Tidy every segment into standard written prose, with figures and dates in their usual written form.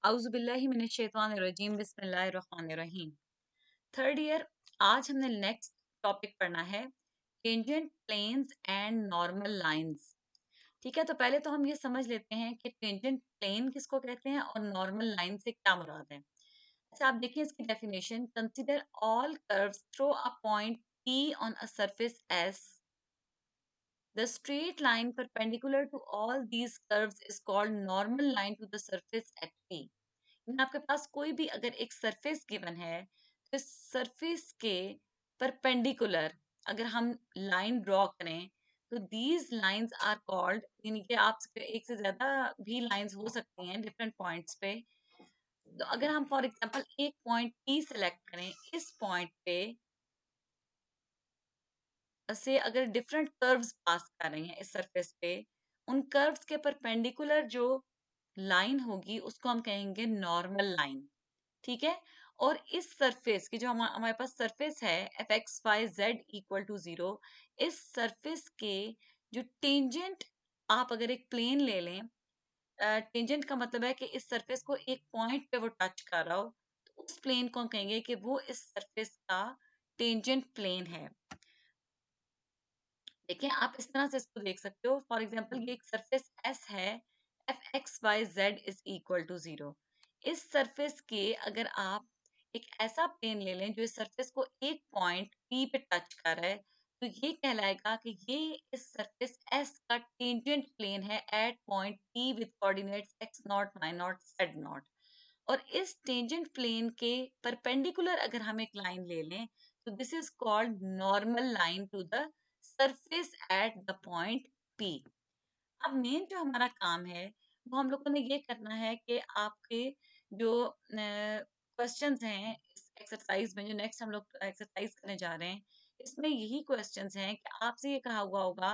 औज़ुबिल्लाहिमिनश्शैतानिर्रजीम बिस्मिल्लाहिर्रहमानिर्रहीम। Third year. आज हमने नेक्स्ट टॉपिक पढ़ना है tangent planes and normal lines. ठीक है, तो पहले तो हम ये समझ लेते हैं कि टेंजेंट प्लेन किसको कहते हैं और नॉर्मल लाइन से क्या मुराद है। अच्छा, आप देखिए इसकी definition. Consider all curves through a point P on a surface S. The straight line perpendicular to all these curves is called normal line to the surface at P. आपके पास कोई भी अगर एक सरफेस गिवन है तो इस surface के perpendicular अगर हम लाइन ड्रॉ करें तो दीज लाइंस आर कॉल्ड, यानी कि आप एक से ज्यादा भी लाइंस हो सकती हैं डिफरेंट पॉइंट्स पे। तो अगर हम फॉर एग्जांपल एक पॉइंट पी सेलेक्ट करें, इस पॉइंट पे से अगर डिफरेंट कर्व्स पास कर रहे हैं इस सरफेस पे, उन कर्व्स के परपेंडिकुलर जो लाइन होगी उसको हम कहेंगे नॉर्मल लाइन। ठीक है। और इस सरफेस की जो हमारे पास सरफेस है F x Y Z equal to 0, इस सरफेस के जो टेंजेंट, आप अगर एक प्लेन ले लें, टेंजेंट का मतलब है कि इस सरफेस को एक पॉइंट पे वो टच कर रहा हो, तो उस प्लेन को हम कहेंगे कि वो इस सरफेस का टेंजेंट प्लेन है। देखिए, आप इस तरह से इसको देख सकते हो। फॉर एग्जाम्पल ये एक सरफेस एस है, F x Y Z is equal to 0। इस सरफेस के अगर आप एक ऐसा प्लेन ले लें जो इस सरफेस को एक पॉइंट पी पे टच कर रहा है, तो ये कहलाएगा कि ये इस सरफेस एस का टेंजेंट प्लेन है at point P with coordinates X naught Y naught Z naught. और इस टेंजेंट प्लेन के परपेंडिकुलर अगर हम एक लाइन ले लें तो this is called normal line to the surface at the point P. अब मेन जो हमारा काम है वो हम लोगों ने ये करना है कि आपके जो क्वेश्चंस हैं इस एक्सरसाइज में, जो नेक्स्ट हम लोग एक्सरसाइज करने जा रहे हैं, इसमें यही क्वेश्चंस हैं कि आपसे ये कहा हुआ होगा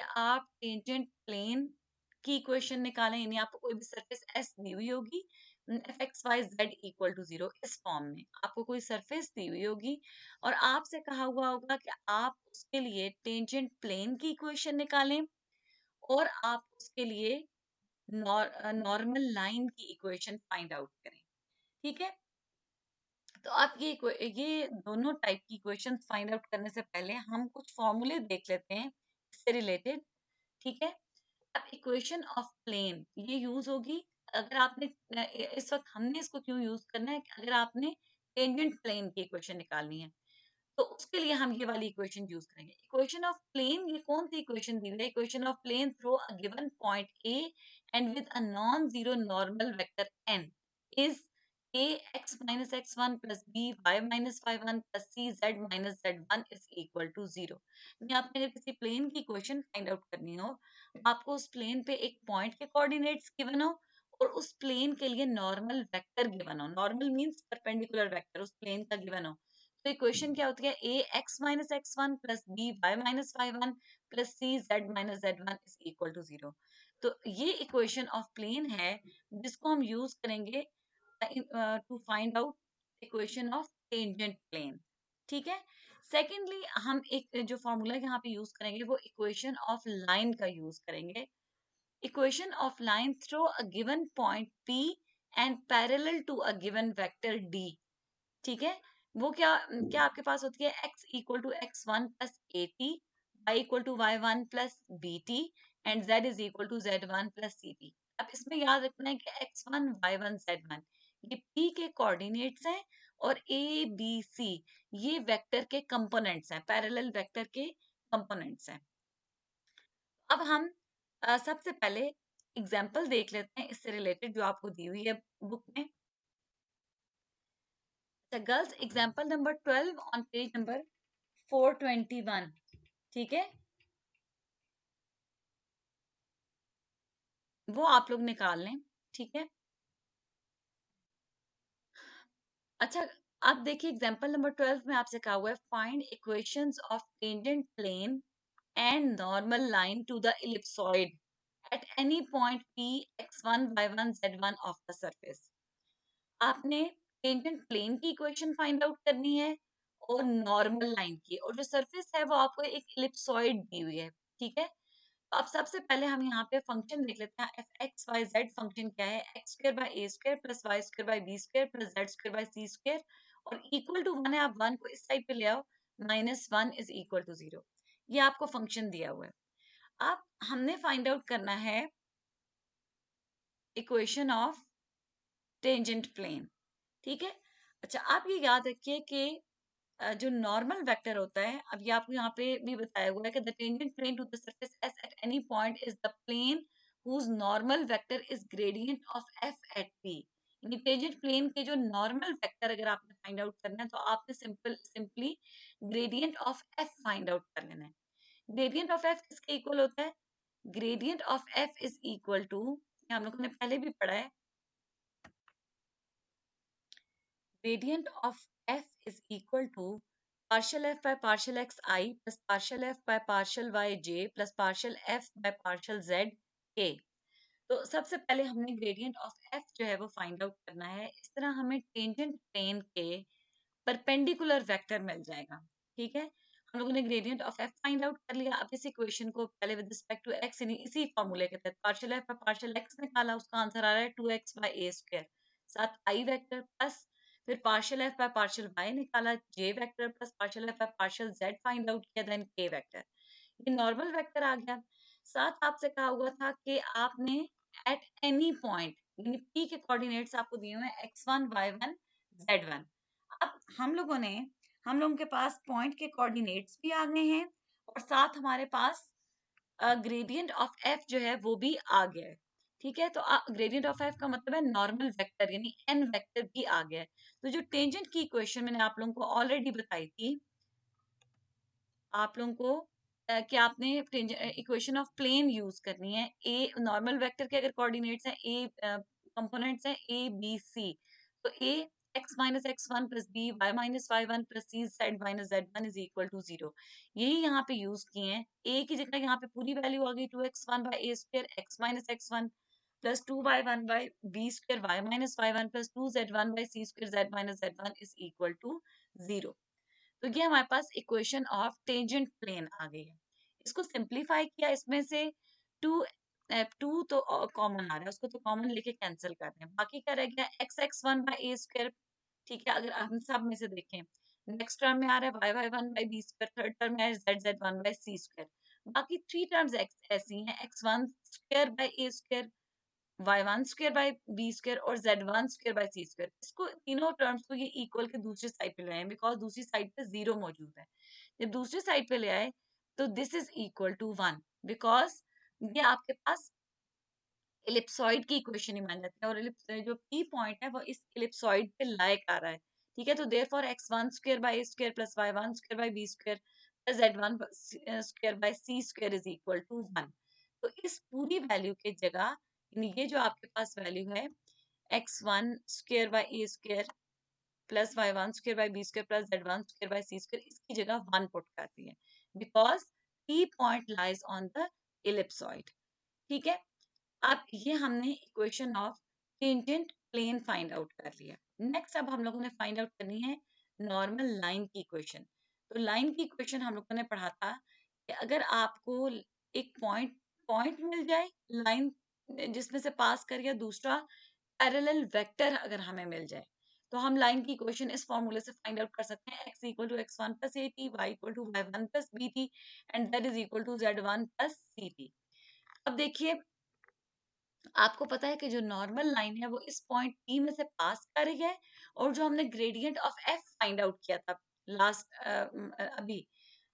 कि आप टेंजेंट प्लेन की इक्वेशन निकालें, यानी आपको कोई भी सरफेस एस दी हुई होगी F x Y Z equal to 0, इस फॉर्म में आपको कोई सरफेस दी हुई होगी और आपसे कहा हुआ होगा कि आप उसके लिए टेंजेंट प्लेन की इक्वेशन निकालें और आप उसके लिए नॉर्मल लाइन की इक्वेशन फाइंड आउट करें। ठीक है। तो आप ये दोनों टाइप की इक्वेशन फाइंड आउट करने से पहले हम कुछ फॉर्मूले देख लेते हैं इससे रिलेटेड। ठीक है। अब इक्वेशन ऑफ प्लेन ये यूज होगी अगर आपने इस वक्त हमने इसको क्यों यूज करना है कि अगर आपने टेंजेंट प्लेन की इक्वेशन निकालनी है तो उसके लिए हम ये वाली इक्वेशन यूज करेंगे। इक्वेशन ऑफ प्लेन, ये कौन सी इक्वेशन दी हुई है? Equation of plane through a given point A and with a non zero normal vector N is A x minus x one plus B Y minus Y one plus C Z minus Z one is equal to 0। आपने अगर किसी plane की equation find out करनी हो, आपको उस plane पे एक पॉइंट के कोऑर्डिनेट्स गिवन हो और उस प्लेन के लिए नॉर्मल वेक्टर गिवन हो। नॉर्मल मींस परपेंडिकुलर वेक्टर उस प्लेन का गिवन हो। तो इक्वेशन क्या होती है? A x minus x one plus B Y minus Y one plus C Z minus Z one is equal to 0। तो ये इक्वेशन ऑफ प्लेन है जिसको हम यूज करेंगे to find out equation of tangent plane. ठीक है। Secondly हम एक जो फॉर्मूला यहाँ पे यूज करेंगे वो इक्वेशन ऑफ लाइन का यूज करेंगे। Equation of line through a given point P and parallel to a given vector D. ठीक है। वो क्या क्या आपके पास होती है? x equal to x one plus A T, Y equal to Y one plus B T and z is equal to Z one plus C T. अब इसमें याद रखना है कि X one Y one Z one ये p के coordinates हैं और a b c ये वेक्टर के कंपोनेंट्स हैं, पैरेलल वेक्टर के कंपोनेंट्स हैं। अब हम सबसे पहले एग्जाम्पल देख लेते हैं इससे रिलेटेड जो आपको दी हुई है बुक में। The girls example number 12 on page number 421। ठीक है, वो आप लोग निकाल लें। ठीक है। अच्छा, आप देखिए एग्जाम्पल नंबर 12 में आपसे कहा हुआ है find equations of tangent plane and normal line to the ellipsoid at any point P X one Y one Z one of the surface. आपने टेंजेंट प्लेन की इक्वेशन फाइंड आउट करनी है और नॉर्मल लाइन की, और जो surface है वो आपको एक इलिप्सॉइड दी हुई है। ठीक है। तो अब सबसे पहले हम यहाँ पे फंक्शन देख लेते हैं f x Y z function क्या है, x square by a square plus y square by b square plus z square by c square और इक्वल टू 1 है। आप 1 को इस साइड पे ले आओ, -1 इज इक्वल टू 0। ये आपको फंक्शन दिया हुआ है। अब हमने फाइंड आउट करना है इक्वेशन ऑफ टेंजेंट प्लेन, ठीक है। अच्छा, आप ये याद रखिए कि जो नॉर्मल वेक्टर होता है, अब ये आपको यहाँ पे भी बताया हुआ है कि the tangent plane to the surface S at any point is the plane whose normal vector is gradient of f at P. यानी टेंजेंट प्लेन के जो नॉर्मल वेक्टर अगर आपने फाइंड आउट करना है तो आपने simply gradient of f find out कर लेना है। ग्रेडियंट ऑफ एफ किसके इक्वल होता है? Gradient of f is equal to, हम लोगों ने पहले भी पढ़ा है, gradient of f is equal to partial f by partial xi plus partial f by partial yj plus partial f by partial zk। तो सबसे पहले हमने ग्रेडियंट ऑफ f जो है वो फाइंड आउट करना है। इस तरह हमें टेंजेंट प्लेन के परपेंडिकुलर वेक्टर मिल जाएगा, ठीक है। हम लोगों ने gradient of f find out कर लिया। अब इस इक्वेशन को पहले विद रिस्पेक्ट टू एक्स यानी इसी फॉर्मूले के तहत पार्शियल एफ पर पार्शियल एक्स निकाला, उसका आंसर आ रहा है 2x बाय ए स्क्वायर, साथ आई वेक्टर प्लस फिर partial f by partial y निकाला, j vector plus partial f by partial z find out किया, देन के वेक्टर। ये नॉर्मल वेक्टर आ गया। साथ आपसे कहा हुआ था कि आपने एट एनी पॉइंट यानी पी के कोऑर्डिनेट्स आपको दिए हुए हैं x1 y1 z1। अब हम लोगों के पास पॉइंट के कोऑर्डिनेट्स भी आ गए हैं और साथ हमारे पास ग्रेडियंट ऑफ एफ जो है वो भी आ गया है, ठीक है। तो ग्रेडियंट ऑफ एफ का मतलब है नॉर्मल वेक्टर यानी एन वेक्टर भी आ गया है। तो जो टेंजेंट की इक्वेशन मैंने आप लोगों को ऑलरेडी बताई थी, आप लोगों को कि आपने इक्वेशन ऑफ प्लेन यूज करनी है। ए नॉर्मल वेक्टर के अगर कोऑर्डिनेट्स हैं, ए कंपोनेंट्स हैं ए बी सी, तो a x minus x one plus B Y minus Y one plus C Z minus Z one is equal to 0। यही यहाँ पे यूज किए हैं। ए की जगह यहाँ पे पूरी वैल्यू आ गई 2x1 by a square x minus x one plus 2y1 by b square y minus Y one plus 2z1 by c square z minus Z one is equal to 0। तो ये हमारे पास इक्वेशन ऑफ टेंजेंट प्लेन आ गई है। इसको simplify किया, इसमें से टू टू तो कॉमन आ रहा है, उसको तो कॉमन लेके कैंसिल कर रहे हैं। बाकी क्या रह गया x x one by a square, ठीक है। अगर हम सब में से देखें, नेक्स्ट टर्म में आ रहा है y y one by b square, third term में z z one by c square. बाकी थ्री टर्म्स ऐसी हैं, x one square by a square, y one square by b square और z one square by c square. इसको तीनों terms को ये equal के दूसरी साइड पे ले आए बिकॉज दूसरी साइड पे 0 मौजूद है। जब दूसरी साइड पे ले आए तो this is equal to 1 because ये आपके पास इलिप्सॉइड की इक्वेशन ही मान जाती है और जो पी पॉइंट है वो इस इलिप्सॉइड पे लाइक आ रहा है, ठीक है। तो therefore x one square by a square plus y one square by b square plus z one square by c square is equal to 1। तो इस पूरी वैल्यू के जगह यानी ये जो आपके पास वैल्यू है x one square by a square plus y one square by b square plus z one square by c square, इसकी जगह 1 पुट करती है because P point lies on the ellipsoid, ठीक है। अब ये हमने equation of tangent plane find out कर लिया। नेक्स्ट अब हम लोगों ने फाइंड आउट करनी है नॉर्मल लाइन की इक्वेशन। तो लाइन की इक्वेशन हम लोगों ने पढ़ा था कि अगर आपको एक पॉइंट पॉइंट मिल जाए लाइन जिसमें से पास कर, या दूसरा पैरेलल वेक्टर अगर हमें मिल जाए, तो हम लाइन की इक्वेशन इस फॉर्मूले से फाइंड आउट कर सकते हैं। x equal to x one plus A T, Y equal to Y one plus B T and z is equal to Z one plus C T. अब देखिए, आपको पता है कि जो नॉर्मल लाइन है वो इस पॉइंट P में से पास कर रही है और जो हमने gradient of F find out किया था लास्ट अभी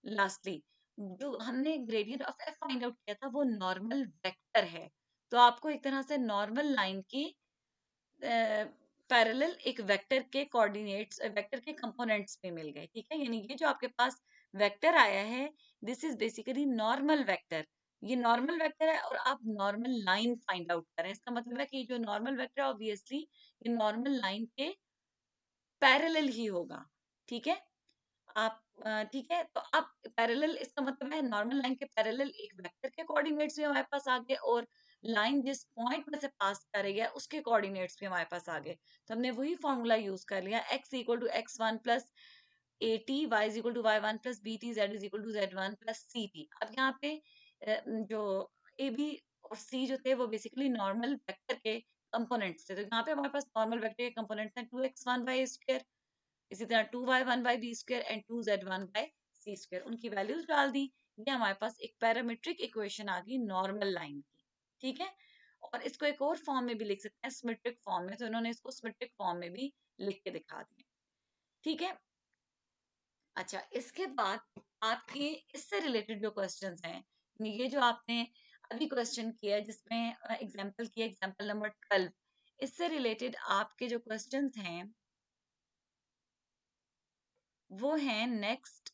लास्टली, जो हमने gradient of F find out किया था वो नॉर्मल वेक्टर है। तो आपको एक तरह से नॉर्मल लाइन की पैरेलल एक वेक्टर के कोऑर्डिनेट्स वेक्टर के कंपोनेंट्स पे मिल गए, ठीक है। यानी ये जो आपके पास वेक्टर आया है this is basically normal vector. ये नॉर्मल वेक्टर है और आप नॉर्मल लाइन फाइंड आउट करें, इसका मतलब है कि जो नॉर्मल वेक्टर है ऑब्वियसली ये नॉर्मल लाइन के पैरेलल ही होगा, ठीक है। आप ठीक है, तो आप पैरेलल इसका मतलब है नॉर्मल लाइन के पैरेलल एक वेक्टर के कोऑर्डिनेट्स भी हमारे पास आ गए और लाइन जिस पॉइंट में से पास कर रही है उसके कोऑर्डिनेट्स भी हमारे पास आ गए। तो हमने वही फॉर्मूला यूज कर लिया, x equal to x one plus A T, y is equal to Y one plus B t, z is equal to Z one plus C T. अब यहाँ पे जो ए बी और सी जो थे वो बेसिकली नॉर्मल वेक्टर के components थे। तो यहाँ पे हमारे पास नॉर्मल वेक्टर के कंपोनेंट्स हैं 2x1 y², इसी तरह 2y1 by b² and 2z1 by c²। उनकी वैल्यूज डाल दी, ये हमारे पास एक पैरामीट्रिक इक्वेशन आ गई नॉर्मल लाइन की। ठीक है, और इसको एक और फॉर्म में भी लिख सकते हैं, सिमेट्रिक फॉर्म में, तो इन्होंने इसको सिमेट्रिक फॉर्म में भी लिख के दिखा दिया। ठीक है, अच्छा इसके बाद आपके इससे रिलेटेड जो क्वेश्चंस हैं, ये जो आपने अभी क्वेश्चन किया है जिसमें एग्जांपल किया, एग्जांपल नंबर 12, इससे रिलेटेड आपके जो क्वेश्चंस हैं वो हैं नेक्स्ट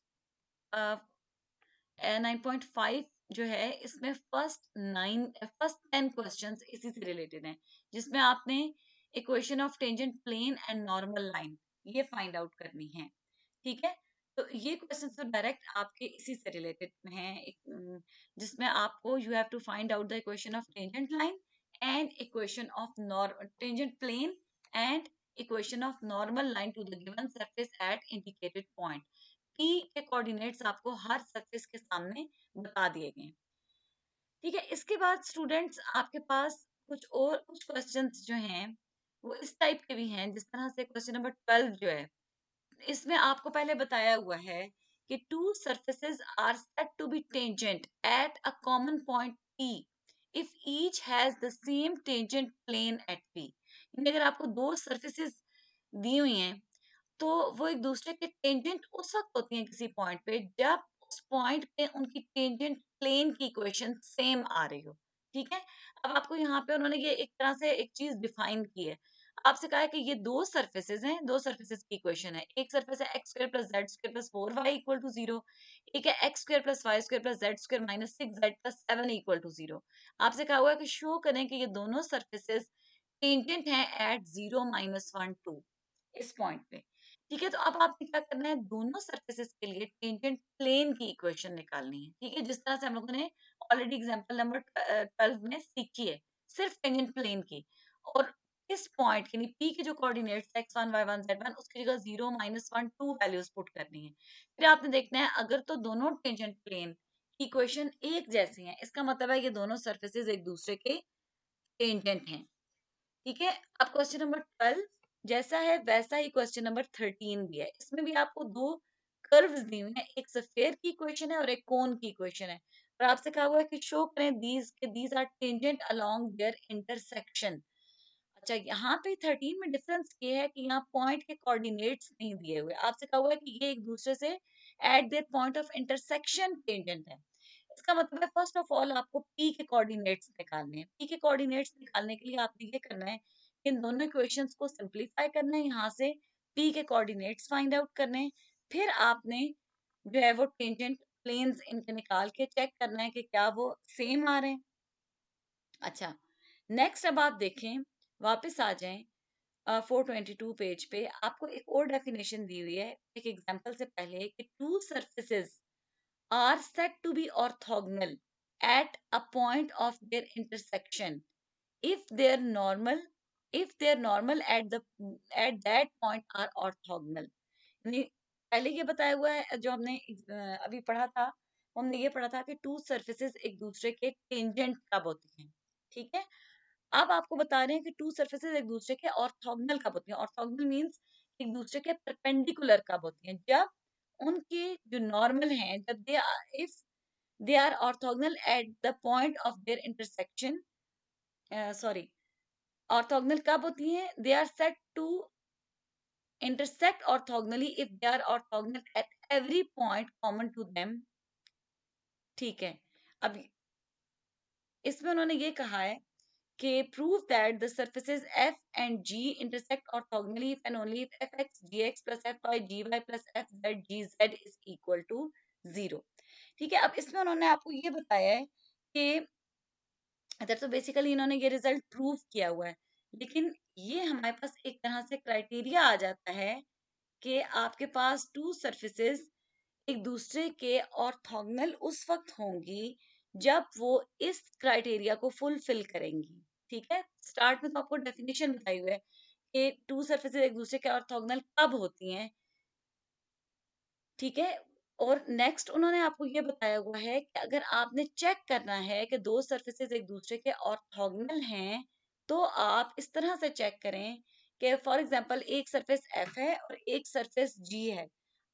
9.5 जो है, इसमें फर्स्ट 10 क्वेश्चंस इसी से रिलेटेड हैं, जिसमें आपने equation of tangent plane and normal line ये फाइंड आउट करनी है। ठीक है, तो ये क्वेश्चन तो डायरेक्ट आपके इसी से रिलेटेड हैं, जिसमें आपको you have to find out the equation of tangent line and equation of tangent plane and equation of normal line to the given surface at indicated point. P के coordinates आपको हर surface के सामने बता दिए गए। ठीक है, इसके बाद स्टूडेंट्स आपके पास कुछ क्वेश्चंस जो हैं वो इस टाइप के भी हैं, जिस तरह से क्वेश्चन नंबर 12 जो है, इसमें आपको पहले बताया हुआ है कि two surfaces are set to be tangent at a common point P if each has the same tangent plane at P। यानी अगर आपको दो सरफेसेस दी हुई हैं तो वो एक दूसरे के टेंजेंट उस वक्त होती हैं किसी पॉइंट पे जब उस पॉइंट पे उनकी टेंजेंट प्लेन की इक्वेशन सेम आ रही हो। ठीक है, अब आपको यहाँ पे उन्होंने ये एक तरह से एक चीज डिफाइन की है, आपसे कहा है कि ये दो सरफेसेस हैं, दो सरफेसेस की इक्वेशन है, एक सरफेस है x² + z² + 4y = 0, एक है x² + y² + z² - 6z + 7 = 0। आपसे कहा हुआ है कि शो करें कि ये दोनों सरफेसेस टेंजेंट हैं एट 0 -1 2 इस पॉइंट पे। ठीक है, तो अब आपने क्या करना है, दोनों सरफेसेस के लिए टेंजेंट प्लेन की इक्वेशन निकालनी है। ठीक है, जिस तरह से हम लोगों ने ऑलरेडी एग्जांपल नंबर 12 में सीखी है, सिर्फ टेंजेंट प्लेन की। और इस पॉइंट यानी पी के जो कोऑर्डिनेट्स x1 y1 z1 उसकी जगह 0 -1 2 वैल्यूज पुट करनी है। फिर आपने देखना है अगर तो दोनों टेंजेंट प्लेन की इक्वेशन एक जैसी है, इसका मतलब है ये दोनों सरफेसेस एक दूसरे के टेंजेंट हैं। ठीक है, अब क्वेश्चन नंबर 12 जैसा है वैसा ही क्वेश्चन नंबर 13 भी है। इसमें भी आपको दो कर्व्स दी हुई हैं, एक स्फीयर की इक्वेशन है और एक कोन की इक्वेशन है, और आपसे कहा हुआ है कि शो करें these are tangent along their intersection. अच्छा, यहाँ पे 13 में डिफरेंस ये है कि यहाँ पॉइंट के कोऑर्डिनेट्स नहीं दिए हुए, आपसे कहा हुआ है कि ये एक दूसरे से eight their point of intersection tangent है। इसका मतलब है फर्स्ट ऑफ ऑल आपको पी के कोऑर्डिनेट्स निकालने हैं। पी के कोऑर्डिनेट्स निकालने के लिए आपने ये करना है, इन दोनों इक्वेशंस को सिंपलीफाई करना है, यहाँ से पी के कोऑर्डिनेट्स फाइंड आउट करने हैं। फिर आपने जो है वो टेंजेंट प्लेन्स इनके निकाल के चेक करना है कि क्या वो सेम आ रहे हैं। अच्छा, नेक्स्ट अब आप देखें, वापस आ जाएं 422 पेज पे, आपको एक और डेफिनेशन दी हुई है एक एग्जांपल से पहले कि to surfaces are said to be orthogonal at a point of their intersection if their normal at the at that point are orthogonal। यानी पहले ये बताया हुआ है जो हमने अभी पढ़ा था, हमने ये पढ़ा था कि टू सरफेसेस एक दूसरे के टेंजेंट कब होती हैं। ठीक है, अब आपको बता रहे हैं कि टू सरफेसेस एक दूसरे के ऑर्थोगोनल कब होती हैं। ऑर्थोगोनल मींस एक दूसरे के परपेंडिकुलर कब होती हैं, जब उनके जो नॉर्मल हैं, जब if they are orthogonal at the point of their intersection। sorry, orthogonal कब होती हैं, they are said to intersect orthogonally if they are orthogonal at every point common to them। ठीक है, अब इसमें उन्होंने ये कहा है कि prove that the surfaces f and g intersect orthogonally if and only if fx gx plus fy gy plus fz gz is equal to 0। ठीक है, अब इसमें उन्होंने आपको ये बताया है कि अदर तो बेसिकली इन्होंने ये रिजल्ट प्रूव किया हुआ है, लेकिन ये हमारे पास एक तरह से क्राइटेरिया आ जाता है कि आपके पास टू सरफेसेस एक दूसरे के ऑर्थोगोनल उस वक्त होंगी जब वो इस क्राइटेरिया को फुलफिल करेंगी। ठीक है, स्टार्ट में तो आपको डेफिनेशन बताई हुई है कि टू सरफेसेस एक दूसरे के ऑर्थोगोनल कब होती हैं। ठीक है, और नेक्स्ट उन्होंने आपको ये बताया हुआ है कि अगर आपने चेक करना है कि दो सर्फेसेस एक दूसरे के ऑर्थोगोनल हैं, तो आप इस तरह से चेक करें कि फॉर एग्जांपल एक सरफेस एफ है और एक सरफेस जी है।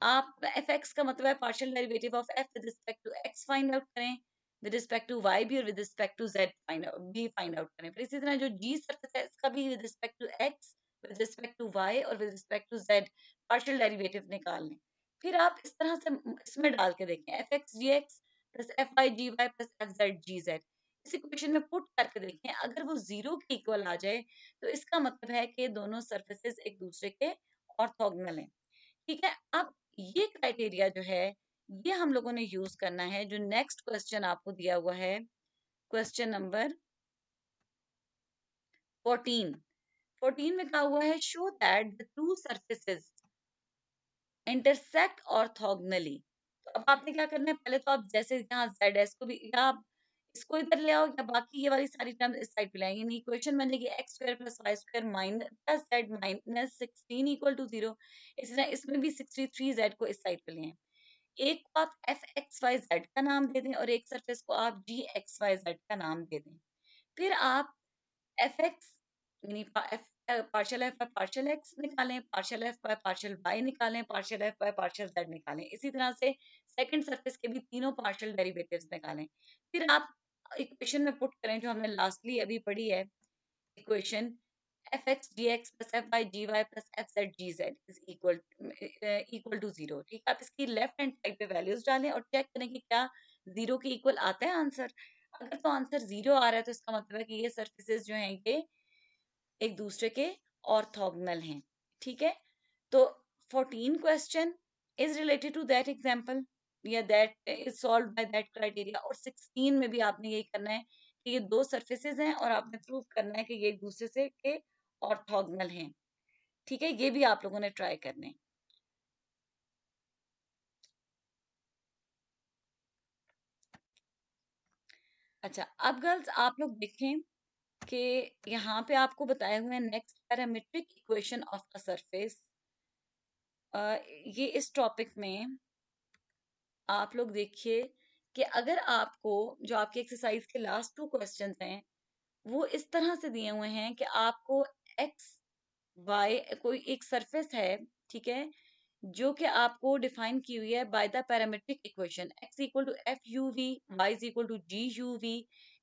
आप एफ एक्स का मतलब है partial derivative of f with respect to x find out करें, विद रिस्पेक्ट टू वाई भी और with respect to z find out करें। फिर इसी तरह जो जी सरफेस है इसका भी with respect to x, with respect to y और with respect to z partial derivative निकाल लें। फिर आप इस तरह से इसमें डाल के देखें F x g x plus f y g y plus f z g Z, इस इक्वेशन में पुट करके देखें। अगर वो जीरो के इक्वल आ जाए तो इसका मतलब है कि दोनों सर्फेसेस एक दूसरे के ऑर्थोगोनल हैं। ठीक है, अब ये क्राइटेरिया जो है ये हम लोगों ने यूज करना है। जो नेक्स्ट क्वेश्चन आपको दिया हुआ है, क्वेश्चन नंबर 14। 14 में कहा हुआ है show that the two surfaces intersect orthogonally. तो अब आपने क्या करना है, पहले तो आप जैसे यहाँ जेड एस को भी, या आप इसको इधर ले आओ या बाकी ये वाली सारी टर्म इस साइड पे लाएंगे। नहीं, इक्वेशन बनेगी x square plus y square minus plus z minus 16 equal to 0। इस तरह इसमें भी 63 जेड को इस साइड पे लें। एक को आप एफ एक्स वाई जेड का नाम दे दें और एक सरफेस को आप जी एक्स वाई जेड का नाम दे दें। फिर आप एफ एक्स यानी partial f by partial x निकालें, partial f by partial y निकालें, partial f by partial z निकालें। इसी तरह से सेकंड सरफेस के भी तीनों पार्शियल डेरिवेटिव्स निकालें। फिर आप इक्वेशन में पुट करें जो हमने लास्टली अभी पढ़ी है, equation f x g x plus f y g y plus f z g z is equal to 0। ठीक है, आप इसकी लेफ्ट हैंड साइड पे वैल्यूज डालें और चेक करें कि क्या 0 के इक्वल आता है आंसर। अगर तो आंसर 0 आ रहा है तो इसका मतलब है कि ये सर्फेसेस जो हैं ये एक दूसरे के ऑर्थोगोनल हैं। ठीक है, तो 14 question is related to that example या that is solved by that criteria. और 16 में भी आपने यही करना है कि ये दो सर्फेसेस हैं और आपने प्रूव करना है कि ये एक दूसरे से के ऑर्थोगोनल हैं। ठीक है, ये भी आप लोगों ने ट्राई करने हैं। अच्छा, अब गर्ल्स आप लोग देखें कि यहाँ पे आपको बताए हुए हैं next parametric equation of a surface. ये इस टॉपिक में आप लोग देखिए कि अगर आपको जो आपके एक्सरसाइज के लास्ट टू क्वेश्चंस हैं वो इस तरह से दिए हुए हैं कि आपको एक्स वाई कोई एक सरफेस है, ठीक है, जो कि आपको डिफाइन की हुई है by the parametric equation x equal to f u v, y is equal to g u v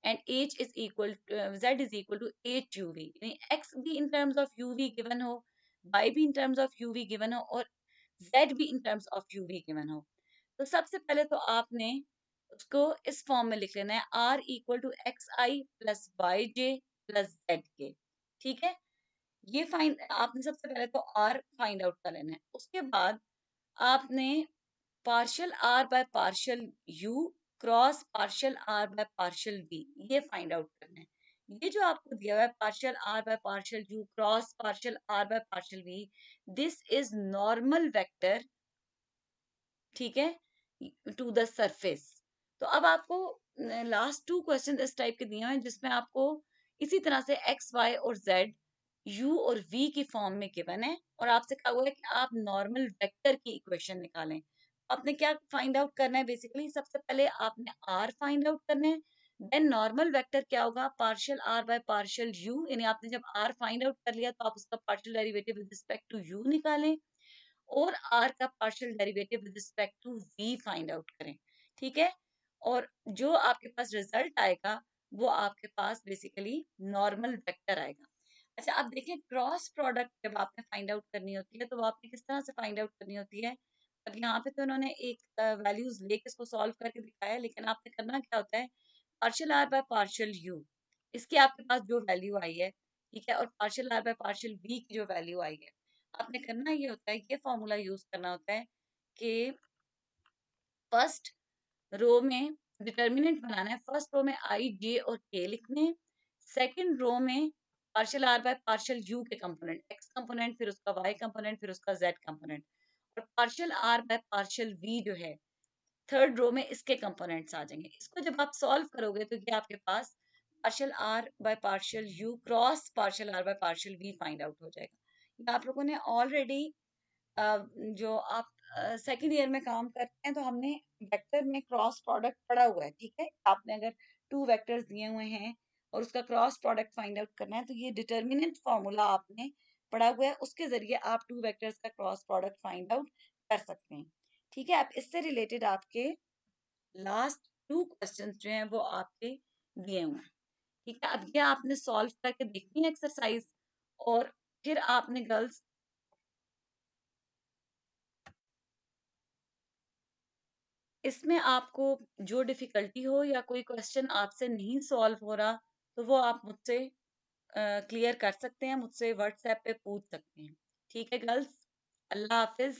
and h is equal z is equal to h u v. यानी एक्स भी in terms of u v given हो, y भी in terms of u v given हो और z भी in terms of u v given हो। तो सबसे पहले तो आपने उसको इस फॉर्म में लिख लेना है r equal to x i plus y j plus z k. ठीक है, ये फाइंड आपने सबसे पहले तो आर फाइंड आउट कर लेना है। उसके बाद आपने partial r by partial u cross partial r by partial v ये फाइंड आउट करना है। ये जो आपको दिया हुआ है partial r by partial u cross partial r by partial v, this is normal vector, ठीक है, टू द सरफेस। तो अब आपको लास्ट टू क्वेश्चन इस टाइप के दिए हुए हैं जिसमें आपको इसी तरह से एक्स वाई और जेड यू और वी की फॉर्म में गिवन है और आपसे कहा हुआ है कि आप नॉर्मल वेक्टर की इक्वेशन निकालें। आपने क्या फाइंड आउट करना है, बेसिकली सबसे पहले आपने आर फाइंड आउट करना है, देन नॉर्मल वेक्टर क्या होगा partial r by partial u. यानी आपने जब आर फाइंड आउट कर लिया तो आप उसका partial derivative with respect to u निकालें और आर का partial derivative with respect to v find out करें। ठीक है, और जो आपके पास रिजल्ट आएगा वो आपके पास बेसिकली नॉर्मल वेक्टर आएगा। अच्छा, अब देखिए क्रॉस प्रोडक्ट जब आपने फाइंड आउट करनी होती है तो वो आपने किस तरह से फाइंड आउट करनी होती है। अब यहाँ पे तो उन्होंने एक वैल्यूज लेके इसको सॉल्व करके दिखाया है, लेकिन आपने करना क्या होता है partial r by partial u, इसकी आपके पास जो वैल्यू आई है, ठीक है, और partial r by partial v की जो वैल्यू आई है, आपने करना ये होता है, ये फॉर्मूला यूज करना होता है कि फर्स्ट रो में डिटर्मिनेंट बनाना है। फर्स्ट रो में आई जे और के लिखने हैं, सेकंड रो में partial r by partial u के कंपोनेंट एक्स कंपोनेंट फिर उसका वाई कंपोनेंट फिर उसका जेड कंपोनेंट, और partial r by partial v जो है थर्ड रो में इसके कंपोनेंट्स आ जाएंगे। इसको जब आप सॉल्व करोगे तो ये आपके पास partial r by partial u cross partial r by partial v find out हो जाएगा। ये आप लोगों ने ऑलरेडी जो आप सेकंड ईयर में काम करते हैं तो हमने वेक्टर में क्रॉस प्रोडक्ट पढ़ा हुआ है, ठीक है। आपने अगर टू वेक्टर्स दिए हुए हैं और उसका क्रॉस प्रोडक्ट फाइंड आउट करना है तो ये डिटर्मिनेंट फॉर्मूला आपने पढ़ा हुआ है, उसके जरिए आप टू वेक्टर्स का क्रॉस प्रोडक्ट फाइंड आउट कर सकते हैं, ठीक है। आप इससे रिलेटेड आपके लास्ट टू क्वेश्चन जो हैं वो आपके दिए हुए हैं, ठीक है। अब ये आपने सॉल्व करके देखनी है एक्सरसाइज, और फिर आपने गर्ल्स इसमें आपको जो डिफिकल्टी हो या कोई क्वेश्चन आपसे नहीं सॉल्व हो रहा तो वो आप मुझसे क्लियर कर सकते हैं, मुझसे व्हाट्सएप पे पूछ सकते हैं, ठीक है गर्ल्स। अल्लाह हाफिज,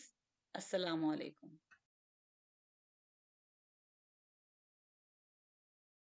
अस्सलाम वालेकुम।